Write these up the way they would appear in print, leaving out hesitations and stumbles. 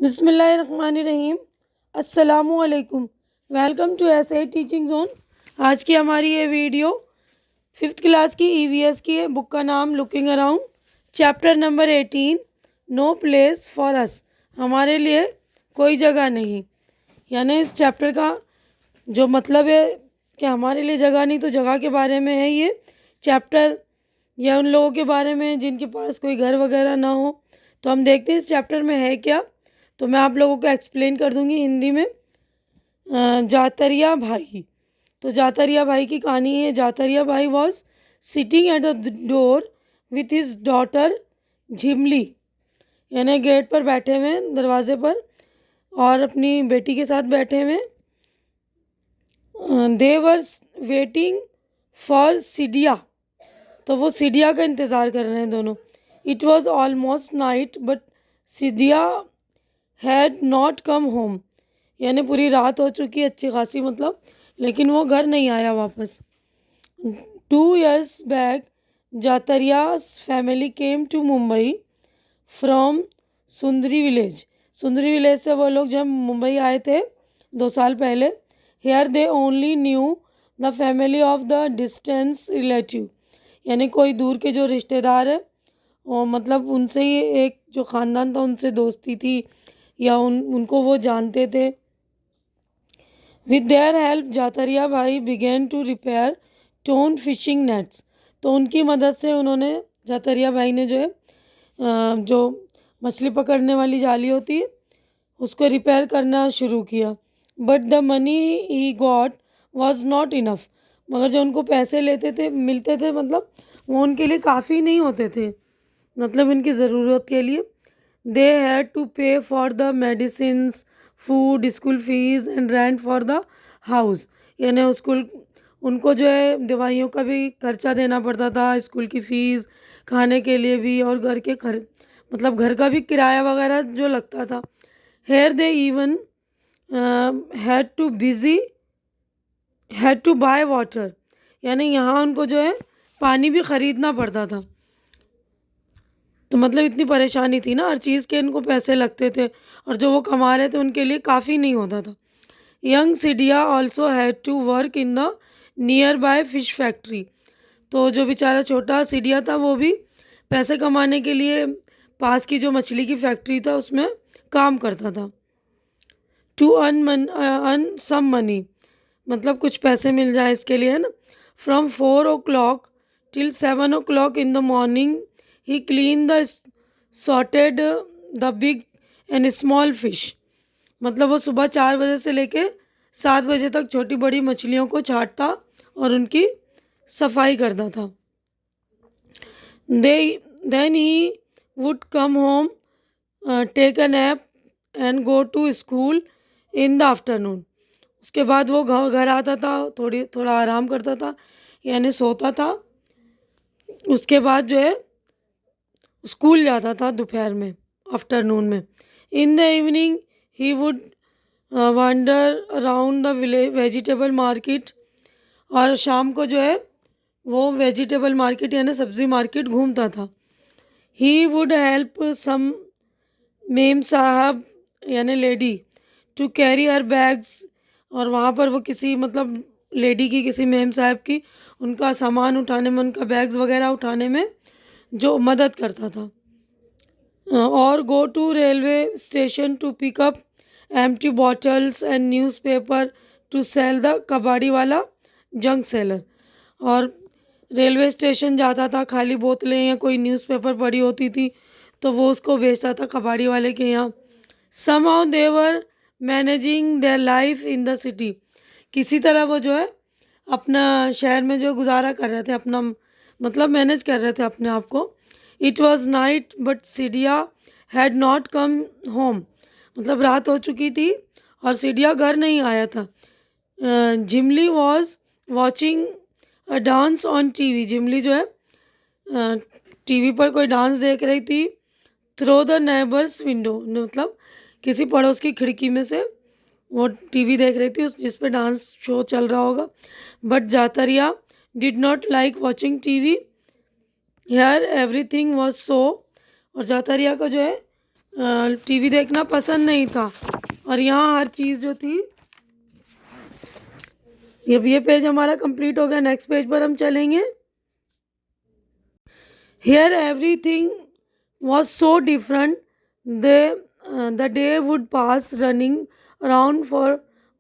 बिस्मिल्लाहिर्रहमानिर्रहीम। अस्सलामुअलैकुम। Welcome to SA teaching zone. आज की हमारी ये वीडियो 5th क्लास की ईवीएस की है। बुक का नाम looking around, chapter number 18, no place for us, हमारे लिए कोई जगह नहीं। यानी इस चैप्टर का जो मतलब है कि हमारे लिए जगह नहीं, तो जगह के बारे में है ये चैप्टर, या उन लोगों के बारे में जिनके पास कोई घर वगैरह ना हो। तो हम देखते हैं इस चैप्टर में है क्या। तो मैं आप लोगों को एक्सप्लेन कर दूंगी हिंदी में। जातरिया भाई, तो जातरिया भाई की कहानी है। Jatariya bhai was sitting at the door with his daughter Jhimli, यानी गेट पर बैठे हुए, दरवाजे पर, और अपनी बेटी के साथ बैठे हुए। दे वर वेटिंग फॉर सिडिया, तो वो सिडिया का इंतज़ार कर रहे हैं दोनों। It was almost night but सिडिया हैड नॉट कम होम, यानी पूरी रात हो चुकी अच्छी खासी, मतलब, लेकिन वो घर नहीं आया वापस। 2 years back Jatariya's family came to Mumbai from Sundari village. Sundari village से वो लोग जब मुंबई आए थे 2 साल पहले। Here they only knew the family of the distance relative, यानी कोई दूर के जो रिश्तेदार है, और मतलब उनसे ही एक जो ख़ानदान था उनसे दोस्ती थी, या उनको वो जानते थे। With their help Jatariya bhai began to repair torn fishing nets, तो उनकी मदद से उन्होंने, जातरिया भाई ने जो है जो मछली पकड़ने वाली जाली होती है उसको रिपेयर करना शुरू किया। But the money he got was not enough, मगर जो उनको पैसे लेते थे, मिलते थे, मतलब वो उनके लिए काफ़ी नहीं होते थे, मतलब इनकी ज़रूरत के लिए। दे हैड टू पे for the medicines, food, school fees and rent for the house, यानी स्कूल, उनको जो है दवाइयों का भी खर्चा देना पड़ता था, स्कूल की फ़ीस, खाने के लिए भी, और घर के मतलब घर का भी किराया वगैरह जो लगता था। Here they even had to buy water, यानी यहाँ उनको जो है पानी भी ख़रीदना पड़ता था। तो मतलब इतनी परेशानी थी ना, हर चीज़ के इनको पैसे लगते थे, और जो वो कमा रहे थे उनके लिए काफ़ी नहीं होता था। Young Siddya also had to work in the nearby fish factory, तो जो बेचारा छोटा सिडिया था वो भी पैसे कमाने के लिए पास की जो मछली की फैक्ट्री था उसमें काम करता था। टू अर्न सम मनी, मतलब कुछ पैसे मिल जाए इसके लिए, है ना। From 4 o'clock till 7 o'clock in the morning he cleaned the sorted the big and small fish, मतलब वो सुबह 4 बजे से लेके 7 बजे तक छोटी बड़ी मछलियों को छांटता और उनकी सफाई करता था। Then he would come home, take a nap and go to school in the afternoon, उसके बाद वो घर आता था, थोड़ा आराम करता था, यानी सोता था। उसके बाद जो है स्कूल जाता था दोपहर में, आफ्टरनून में। In the evening he would wonder around the village vegetable market, और शाम को जो है वो वेजिटेबल मार्केट यानी सब्ज़ी मार्केट घूमता था। He would help some memsahib, यानी lady, to carry her bags, और वहाँ पर वो किसी, मतलब लेडी की, किसी मेम साहब की, उनका सामान उठाने में, उनका बैग्स वगैरह उठाने में जो मदद करता था। और go to railway station to pick up empty bottles and newspaper to sell the kabadiwala junk seller, और रेलवे स्टेशन जाता था, खाली बोतलें या कोई न्यूज़पेपर पड़ी होती थी तो वो उसको बेचता था कबाड़ी वाले के यहाँ। Somehow they were managing their life in the city, किसी तरह वो जो है अपना शहर में जो गुजारा कर रहे थे, अपना मतलब मैनेज कर रहे थे अपने आप को। इट वॉज नाइट बट सिडिया हैड नॉट कम होम, मतलब रात हो चुकी थी और सिडिया घर नहीं आया था। Jhimli was watching a dance on TV, Jhimli जो है टीवी पर कोई डांस देख रही थी। थ्रो द नेबर्स विंडो, मतलब किसी पड़ोस की खिड़की में से वो टीवी देख रही थी, उस जिस पे डांस शो चल रहा होगा। But Jatariya did not like watching TV, here everything was so, और जातरिया को जो है टीवी देखना पसंद नहीं था। और यहाँ हर चीज़ जो थी, ये पेज हमारा कंप्लीट हो गया। नेक्स्ट पेज पर हम चलेंगे। Here everything was so different. The day would pass running around for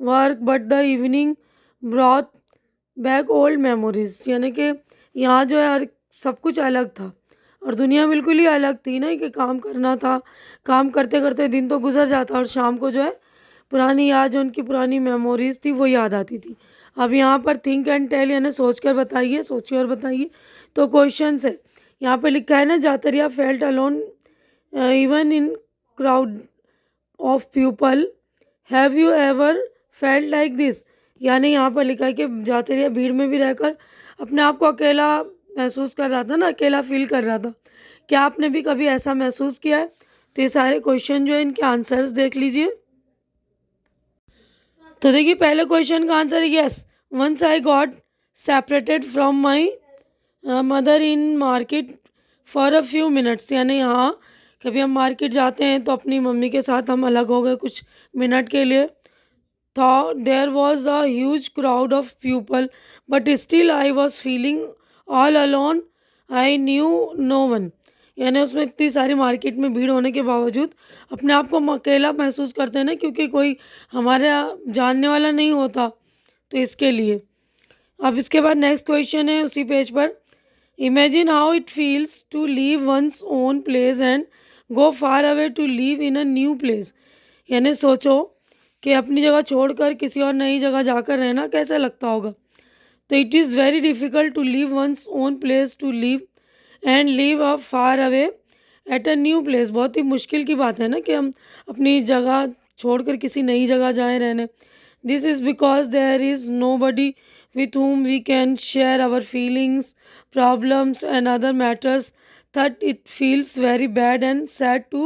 work, but the evening brought back old memories. यानी कि यहाँ जो है सब कुछ अलग था और दुनिया बिल्कुल ही अलग थी ना, कि काम करना था, काम करते करते दिन तो गुजर जाता और शाम को जो है पुरानी याद, जो उनकी पुरानी मेमोरीज थी वो याद आती थी। अब यहाँ पर थिंक एंड टेल यानी सोच कर बताइए, सोचिए और बताइए। तो क्वेश्चन है, यहाँ पे लिखा है ना, Jatariya felt alone even in crowd of people, have you ever felt like this. यानी यहाँ पर लिखा है कि जातरिया भीड़ में भी रहकर अपने आप को अकेला महसूस कर रहा था ना, अकेला फील कर रहा था। क्या आपने भी कभी ऐसा महसूस किया है? तो ये सारे क्वेश्चन जो है इनके आंसर्स देख लीजिए। तो देखिए पहले क्वेश्चन का आंसर है yes, once I got separated from my mother in market for a few minutes. यानी यहाँ कभी हम मार्केट जाते हैं तो अपनी मम्मी के साथ हम अलग हो गए कुछ मिनट के लिए। था there was a huge crowd of people but still I was feeling all alone, I knew no one. यानी उसमें इतनी सारी मार्केट में भीड़ होने के बावजूद अपने आप को हम अकेला महसूस करते हैं ना, क्योंकि कोई हमारे जानने वाला नहीं होता, तो इसके लिए। अब इसके बाद नेक्स्ट क्वेश्चन है उसी पेज पर, imagine how it feels to leave one's own place and go far away to live in a new place. यानी सोचो कि अपनी जगह छोड़कर किसी और नई जगह जाकर रहना कैसा लगता होगा। तो it is very difficult to leave one's own place to live and live a far away at a new place. बहुत ही मुश्किल की बात है ना कि हम अपनी जगह छोड़कर किसी नई जगह जाएं रहने। This is because there is nobody with whom we can share our feelings, problems and other matters, that it feels very bad and sad to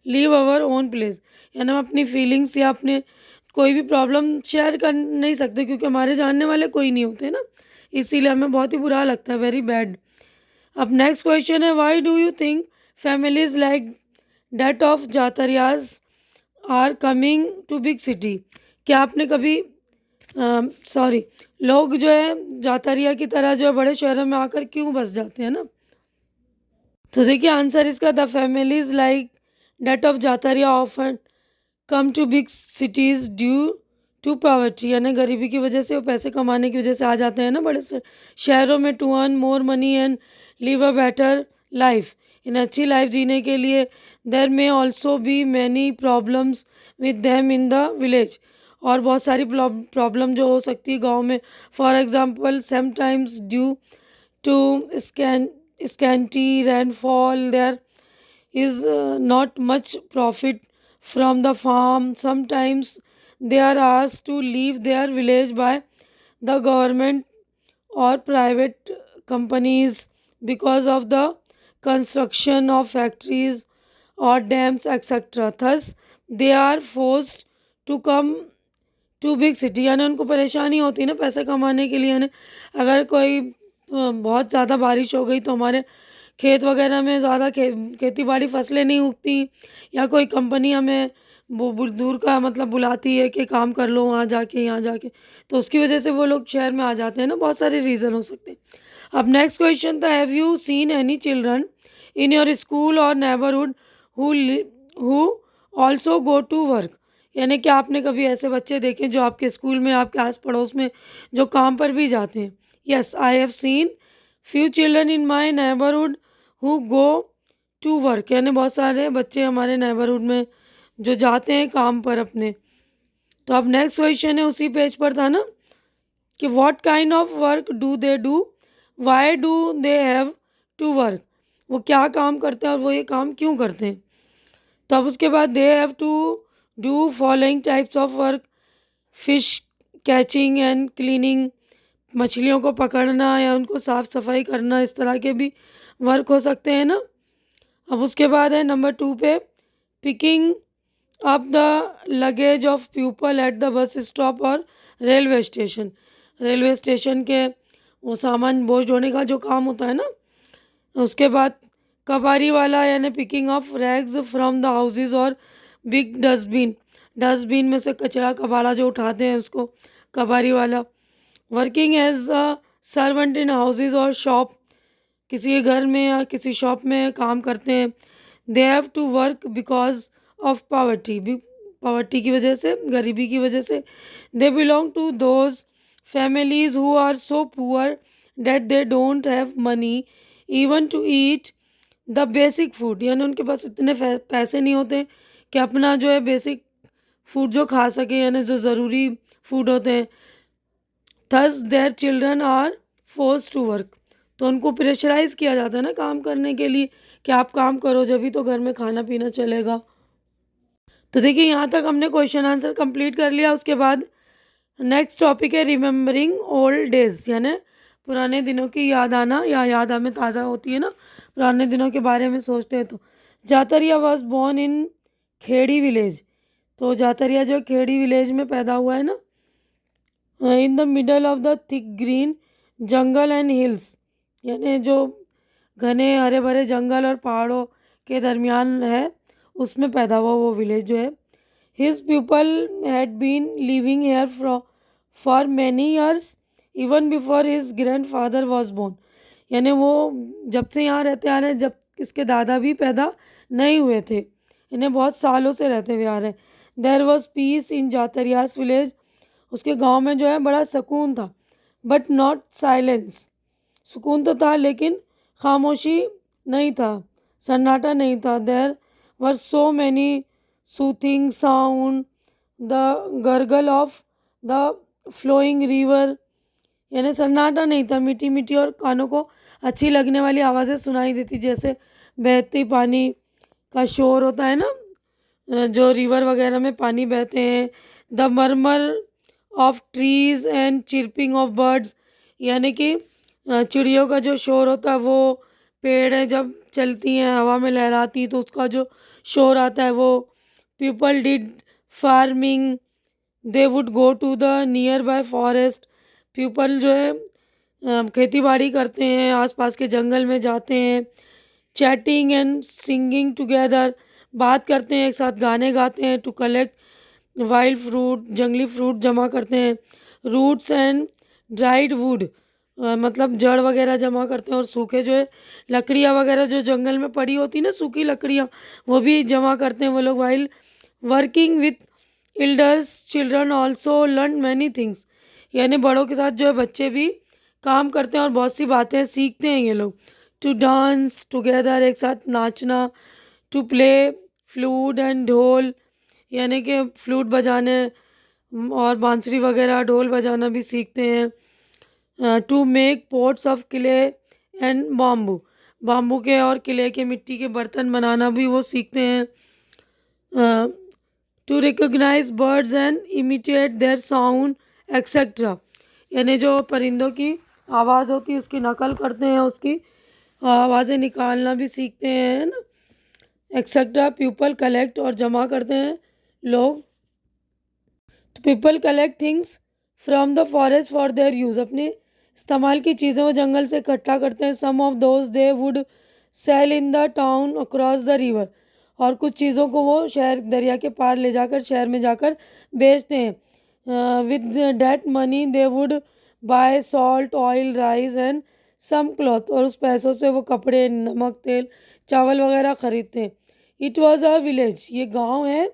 leave our own place। यानी हम अपनी फीलिंग्स या अपने कोई भी problem share कर नहीं सकते क्योंकि हमारे जानने वाले कोई नहीं होते ना, इसीलिए हमें बहुत ही बुरा लगता है, वेरी बैड। अब नेक्स्ट क्वेश्चन है, why do you think families like that of Jatariya's are coming to big city. क्या आपने कभी लोग जो है जातरिया की तरह जो है बड़े शहरों में आकर क्यों बस जाते हैं ना। तो देखिए आंसर इसका, the families like that of Jatariya often come to big cities due to poverty. यानी गरीबी की वजह से, वो पैसे कमाने की वजह से आ जाते हैं ना बड़े शहरों में, to earn more money and live a better life. इन अच्छी लाइफ जीने के लिए there may also be many problems with them in the village. और बहुत सारी प्रॉब्लम जो हो सकती है गांव में। For example sometimes due to scanty rainfall there is not much profit from the farm. Sometimes they are asked to leave their village by the government or private companies because of the construction of factories or dams etc. Thus they are forced to come to big city। यानी उनको परेशानी होती है ना पैसे कमाने के लिए। यानी अगर कोई बहुत ज़्यादा बारिश हो गई तो हमारे खेत वगैरह में ज़्यादा खेती बाड़ी फसलें नहीं उगती, या कोई कंपनी हमें वो दूर का मतलब बुलाती है कि काम कर लो वहाँ जाके यहाँ जाके, तो उसकी वजह से वो लोग शहर में आ जाते हैं ना। बहुत सारे रीज़न हो सकते हैं। अब नेक्स्ट क्वेश्चन था, have you seen any children in your school और neighbourhood who also go to work. यानी कि आपने कभी ऐसे बच्चे देखे जो आपके स्कूल में, आपके आस पड़ोस में जो काम पर भी जाते हैं। Yes, I have seen few children in my neighbourhood who go to work. यानी बहुत सारे बच्चे हमारे नेबरहुड में जो जाते हैं काम पर अपने। तो अब नेक्स्ट क्वेश्चन है उसी पेज पर था ना, कि what kind of work do they do, why do they have to work. वो क्या काम करते हैं और वो ये काम क्यों करते हैं। तो अब उसके बाद they have to do following types of work, fish catching and cleaning. मछलियों को पकड़ना या उनको साफ़ सफाई करना, इस तरह के भी वर्क हो सकते हैं ना। अब उसके बाद है नंबर 2 पे, picking up the luggage of people at the bus stop और रेलवे स्टेशन। रेलवे स्टेशन के वो सामान बोझ ढोने का जो काम होता है ना। उसके बाद कबाड़ी वाला यानी picking of rags from the houses और बिग डस्टबिन, डस्टबिन में से कचरा कबाड़ा जो उठाते हैं उसको कबाड़ी वाला। Working as a servant in houses और शॉप, किसी के घर में या किसी शॉप में काम करते हैं। They have to work because of poverty, poverty की वजह से, गरीबी की वजह से। They belong to those families who are so poor that they don't have money even to eat the basic food, यानी उनके पास इतने पैसे नहीं होते कि अपना जो है बेसिक फूड जो खा सके, यानी जो ज़रूरी फूड होते हैं। Thus their children are force to work, तो उनको प्रेशराइज किया जाता है ना काम करने के लिए कि आप काम करो जब भी तो घर में खाना पीना चलेगा। तो देखिए यहाँ तक हमने क्वेश्चन आंसर कंप्लीट कर लिया। उसके बाद नेक्स्ट टॉपिक है रिमेम्बरिंग ओल्ड डेज, यानी पुराने दिनों की याद आना या याद हमें ताज़ा होती है ना, पुराने दिनों के बारे में सोचते हैं। तो Jatariya was born in Khedi village, तो जातरिया जो खेड़ी विलेज में पैदा हुआ है ना, in the middle of the thick green jungle and hills, यानी जो घने हरे भरे जंगल और पहाड़ों के दरमियान है उसमें पैदा हुआ वो विलेज जो है। His people had been living here for many years even before his grandfather was born, यानी वो जब से यहाँ रहते आ रहे हैं, जब इसके दादा भी पैदा नहीं हुए थे, इन्हें बहुत सालों से रहते हुए आ रहे हैं। There was peace in Jatariya's village, उसके गांव में जो है बड़ा सुकून था। बट नॉट साइलेंस, सुकून तो था लेकिन खामोशी नहीं था, सन्नाटा नहीं था। There were so many soothing sound, the gurgle of the flowing river, यानी सन्नाटा नहीं था, मीठी मीठी और कानों को अच्छी लगने वाली आवाज़ें सुनाई देती, जैसे बहती पानी का शोर होता है ना, जो रिवर वगैरह में पानी बहते हैं। The murmur of trees and chirping of birds, यानी कि चिड़ियों का जो शोर होता है, वो पेड़ है जब चलती हैं हवा में लहराती तो उसका जो शोर आता है वो। People did farming, they would go to the nearby forest, people जो है खेती बाड़ी करते हैं, आसपास के जंगल में जाते हैं। चैटिंग एंड सिंगिंग टुगेदर, बात करते हैं एक साथ, गाने गाते हैं। टू कलेक्ट वाइल्ड फ्रूट, जंगली फ्रूट जमा करते हैं। रूट्स एंड ड्राइड वुड, मतलब जड़ वगैरह जमा करते हैं, और सूखे जो है लकड़ियाँ वगैरह जो जंगल में पड़ी होती ना, सूखी लकड़ियाँ, वो भी जमा करते हैं वो लोग। While working with elders children also learn many things, यानी बड़ों के साथ जो है बच्चे भी काम करते हैं और बहुत सी बातें सीखते हैं ये लोग। टू डांस टुगेदर, एक साथ नाचना। टू प्ले फ्लूट एंड ढोल, यानी कि फ्लूट बजाने और बांसुरी वगैरह ढोल बजाना भी सीखते हैं। To make pots of clay and bamboo, bamboo के और किले के मिट्टी के बर्तन बनाना भी वो सीखते हैं। To recognise birds and imitate their sound etcetera, यानी जो परिंदों की आवाज़ होती है उसकी नकल करते हैं, उसकी आवाज़ें निकालना भी सीखते हैं ना, एक्सेट्रा। पीपल कलेक्ट, और जमा करते हैं लोग। तो people collect things from the forest for their use, अपने इस्तेमाल की चीज़ें वो जंगल से इकट्ठा करते हैं। Some of those they would sell in the town across the river, और कुछ चीज़ों को वो शहर दरिया के पार ले जाकर शहर में जाकर बेचते हैं। With that money they would buy salt oil rice and some cloth, और उस पैसों से वो कपड़े नमक तेल चावल वगैरह ख़रीदते हैं। इट वॉज़ अ विलेज, ये गांव है,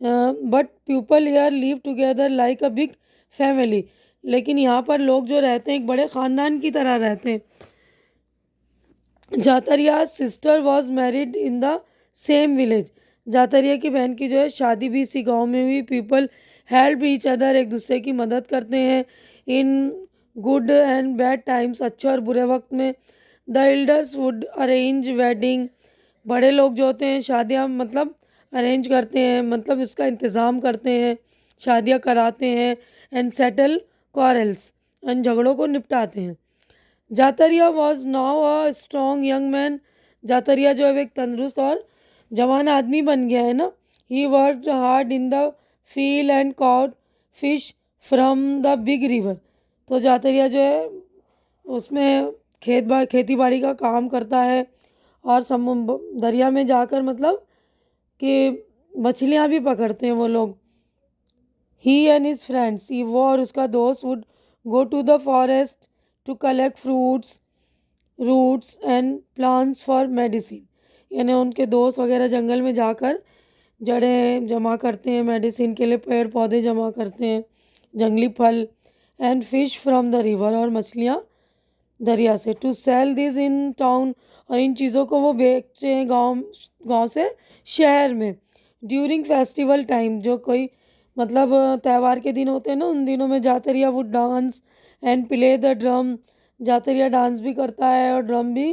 but people here live together like a big family, लेकिन यहाँ पर लोग जो रहते हैं एक बड़े ख़ानदान की तरह रहते हैं। Jatariya sister was married in the same village, Jatariya की बहन की जो है शादी भी इसी गांव में हुई। पीपल हेल्प ईच अदर, एक दूसरे की मदद करते हैं। In good and bad times, अच्छे और बुरे वक्त में। The elders would arrange wedding, बड़े लोग जो होते हैं शादियाँ मतलब अरेंज करते हैं, मतलब इसका इंतज़ाम करते हैं, शादियाँ कराते हैं। एंड सेटल क्वारल्स, एंड झगड़ों को निपटाते हैं। Jatariya was now a strong young man, Jatariya जो है एक तंदुरुस्त और जवान आदमी बन गया है ना। He worked hard in the field and caught fish from the big river, तो जातरिया जो है उसमें खेती बाड़ी का काम करता है और दरिया में जाकर मतलब कि मछलियाँ भी पकड़ते हैं वो लोग। ही एंड हिज फ्रेंड्स, वो और उसका दोस्त would go to the forest to collect fruits roots and plants for medicine. यानी उनके दोस्त वगैरह जंगल में जाकर जड़ें जमा करते हैं, मेडिसिन के लिए पेड़ पौधे जमा करते हैं, जंगली फल। And fish from the river, और मछलियाँ दरिया से। To sell this in town, और इन चीज़ों को वो बेचते हैं गांव से शहर में। ड्यूरिंग फेस्टिवल टाइम, जो कोई मतलब त्यौहार के दिन होते हैं ना, उन दिनों में Jatariya would dance and play the drum. Jatariya dance भी करता है और ड्रम भी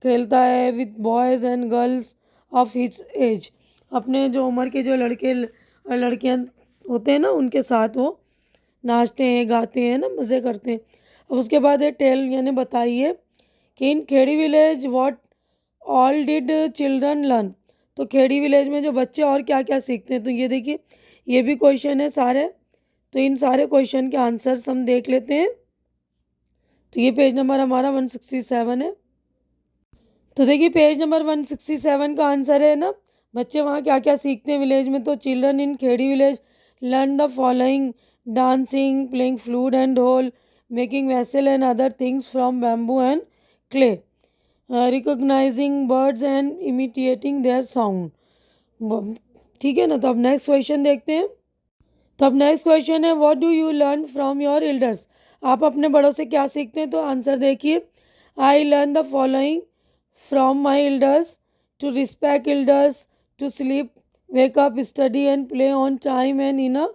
खेलता है with boys and girls of his age. अपने जो उम्र के जो लड़के और लड़कियां होते हैं ना, उनके साथ वो नाचते हैं, गाते हैं ना, मज़े करते हैं। अब उसके बाद ये टेल यानी बताइए कि in Khedi village what all did children learn. तो खेड़ी विलेज में जो बच्चे और क्या क्या सीखते हैं, तो ये देखिए ये भी क्वेश्चन है सारे। तो इन सारे क्वेश्चन के आंसर्स हम देख लेते हैं। तो ये पेज नंबर हमारा 167 है। तो देखिए पेज नंबर 167 का आंसर है ना, बच्चे वहाँ क्या क्या सीखते हैं विलेज में। तो children in Khedi village learn the following: dancing, playing flute and dhol, making vessel and other things from bamboo and clay, recognising birds and imitating their sound. ठीक है ना। तो अब नेक्स्ट क्वेश्चन देखते हैं। तो अब नेक्स्ट क्वेश्चन है, what do you learn from your elders. आप अपने बड़ों से क्या सीखते हैं। तो आंसर देखिए, I learn the following from my elders: to respect elders, to sleep, wake up, study and play on time and in a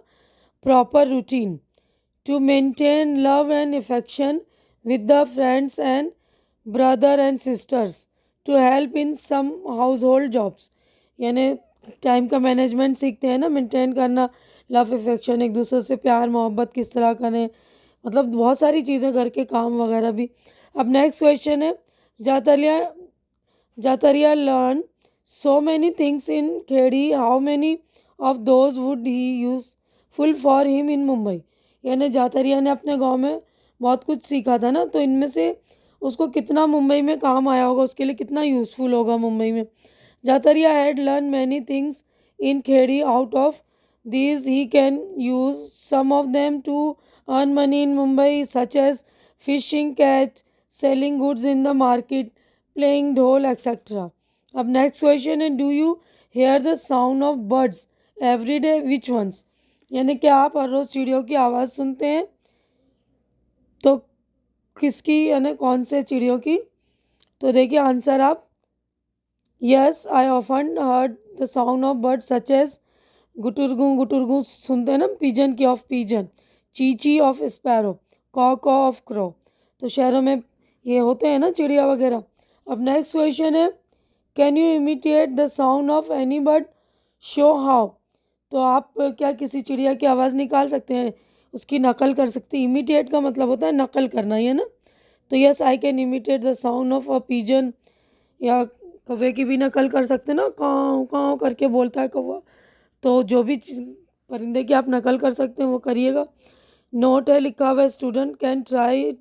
proper routine, to maintain love and affection with the friends and brother and sisters, to help in some household jobs। यानी time का management सीखते हैं ना, maintain करना, love affection, एक दूसरे से प्यार मोहब्बत किस तरह करें, मतलब बहुत सारी चीज़ें, घर के काम वगैरह भी। अब नेक्स्ट क्वेश्चन है, Jatariya learn so many things in Khedi, how many of those would he useful for him in Mumbai. यानी जातरिया ने अपने गांव में बहुत कुछ सीखा था ना, तो इनमें से उसको कितना मुंबई में काम आया होगा, उसके लिए कितना यूज़फुल होगा मुंबई में। Jatariya had learn many things in Khedi, out of these he can use some of them to earn money in Mumbai, such as fishing catch, selling goods in the market, playing dhol, etc. अब next question है, do you hear the sound of birds every day, which ones. यानी कि आप हर रोज़ चिड़ियों की आवाज़ सुनते हैं, तो किसकी, यानी कौन से चिड़ियों की। तो देखिए आंसर आप, yes I often heard the sound of bird such as गुटुरगू सुनते हैं ना, पिजन की ऑफ पिजन, चीची ऑफ स्पैरो, कॉक ऑफ क्रो। तो शहरों में ये होते हैं ना चिड़िया वगैरह। अब नेक्स्ट क्वेश्चन है, can you imitate the sound of any bird, show how. तो आप क्या किसी चिड़िया की आवाज़ निकाल सकते हैं, उसकी नकल कर सकते हैं। इमिटेट का मतलब होता है नकल करना, है ना। तो yes I can imitate the sound of a pigeon, या कौवे की भी नकल कर सकते हैं ना, काँव काँव करके बोलता है कौवा। तो जो भी परिंदे की आप नकल कर सकते हैं वो करिएगा। नोट है लिखा हुआ, student can try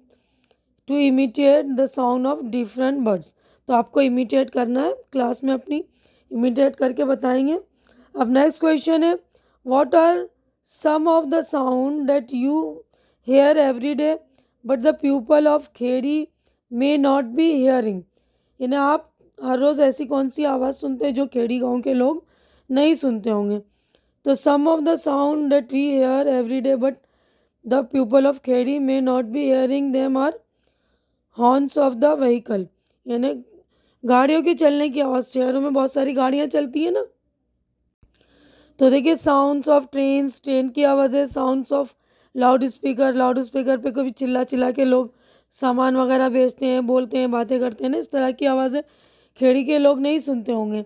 to imitate the sound of different birds. तो आपको इमिटेट करना है, क्लास में अपनी इमिटेट करके बताएंगे। अब नेक्स्ट क्वेश्चन है, what are some of the sound that you hear every day but the people of Khedi may not be hearing. यानी आप हर रोज़ ऐसी कौन सी आवाज़ सुनते हैं जो खेड़ी गांव के लोग नहीं सुनते होंगे। तो some of the sound that we hear every day but the people of Khedi may not be hearing them are horns of the vehicle, यानी गाड़ियों के चलने की आवाज़। शहरों में बहुत सारी गाड़ियाँ चलती हैं ना, तो देखिए साउंड्स ऑफ ट्रेन्स, ट्रेन की आवाज़ है। साउंड्स ऑफ लाउड स्पीकर पे कभी चिल्ला चिल्ला के लोग सामान वगैरह बेचते हैं, बोलते हैं, बातें करते हैं ना, इस तरह की आवाज़ें खेड़ी के लोग नहीं सुनते होंगे।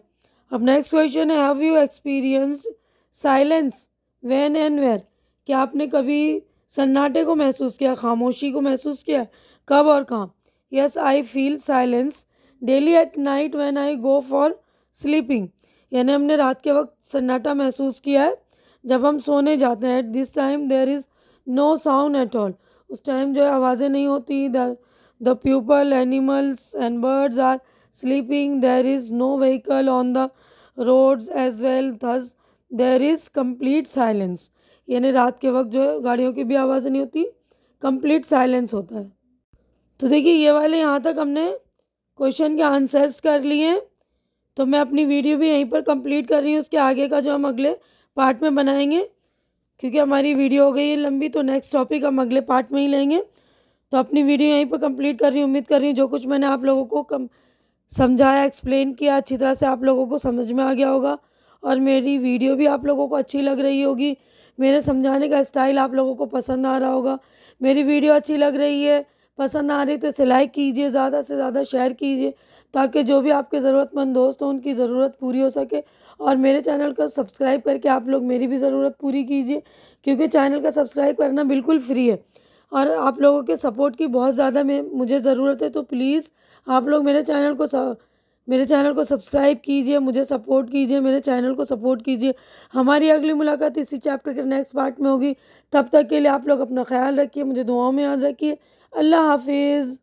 अब नेक्स्ट क्वेश्चन है, have you experienced silence when and where. क्या आपने कभी सन्नाटे को महसूस किया, खामोशी को महसूस किया, कब और कहाँ। Yes I feel silence daily at night when I go for sleeping. यानी हमने रात के वक्त सन्नाटा महसूस किया है जब हम सोने जाते हैं। At this time there is no sound at all. उस टाइम जो है आवाज़ें नहीं होती। The people, animals and birds are sleeping, there is no vehicle on the roads as well, thus there is complete silence. यानी रात के वक्त जो है गाड़ियों की भी आवाज़ नहीं होती, कंप्लीट साइलेंस होता है। तो देखिए ये वाले यहाँ तक हमने क्वेश्चन के आंसर्स कर लिए हैं। तो मैं अपनी वीडियो भी यहीं पर कंप्लीट कर रही हूँ, उसके आगे का जो हम अगले पार्ट में बनाएंगे, क्योंकि हमारी वीडियो हो गई है लंबी, तो नेक्स्ट टॉपिक हम अगले पार्ट में ही लेंगे। तो अपनी वीडियो यहीं पर कंप्लीट कर रही हूँ। उम्मीद कर रही हूँ जो कुछ मैंने आप लोगों को समझाया, एक्सप्लेन किया, अच्छी तरह से आप लोगों को समझ में आ गया होगा और मेरी वीडियो भी आप लोगों को अच्छी लग रही होगी। मेरे समझाने का स्टाइल आप लोगों को पसंद आ रहा होगा। मेरी वीडियो अच्छी लग रही है, पसंद आ रही है तो इसे लाइक कीजिए, ज़्यादा से ज़्यादा शेयर कीजिए, ताकि जो भी आपके ज़रूरतमंद दोस्त हों उनकी ज़रूरत पूरी हो सके। और मेरे चैनल को सब्सक्राइब करके आप लोग मेरी भी ज़रूरत पूरी कीजिए, क्योंकि चैनल का सब्सक्राइब करना बिल्कुल फ्री है और आप लोगों के सपोर्ट की बहुत ज़्यादा मुझे ज़रूरत है। तो प्लीज़ आप लोग मेरे चैनल को सब्सक्राइब कीजिए, मुझे सपोर्ट कीजिए, मेरे चैनल को सपोर्ट कीजिए। हमारी अगली मुलाकात इसी चैप्टर के नेक्स्ट पार्ट में होगी। तब तक के लिए आप लोग अपना ख्याल रखिए, मुझे दुआओं में याद रखिए। अल्लाह हाफिज़।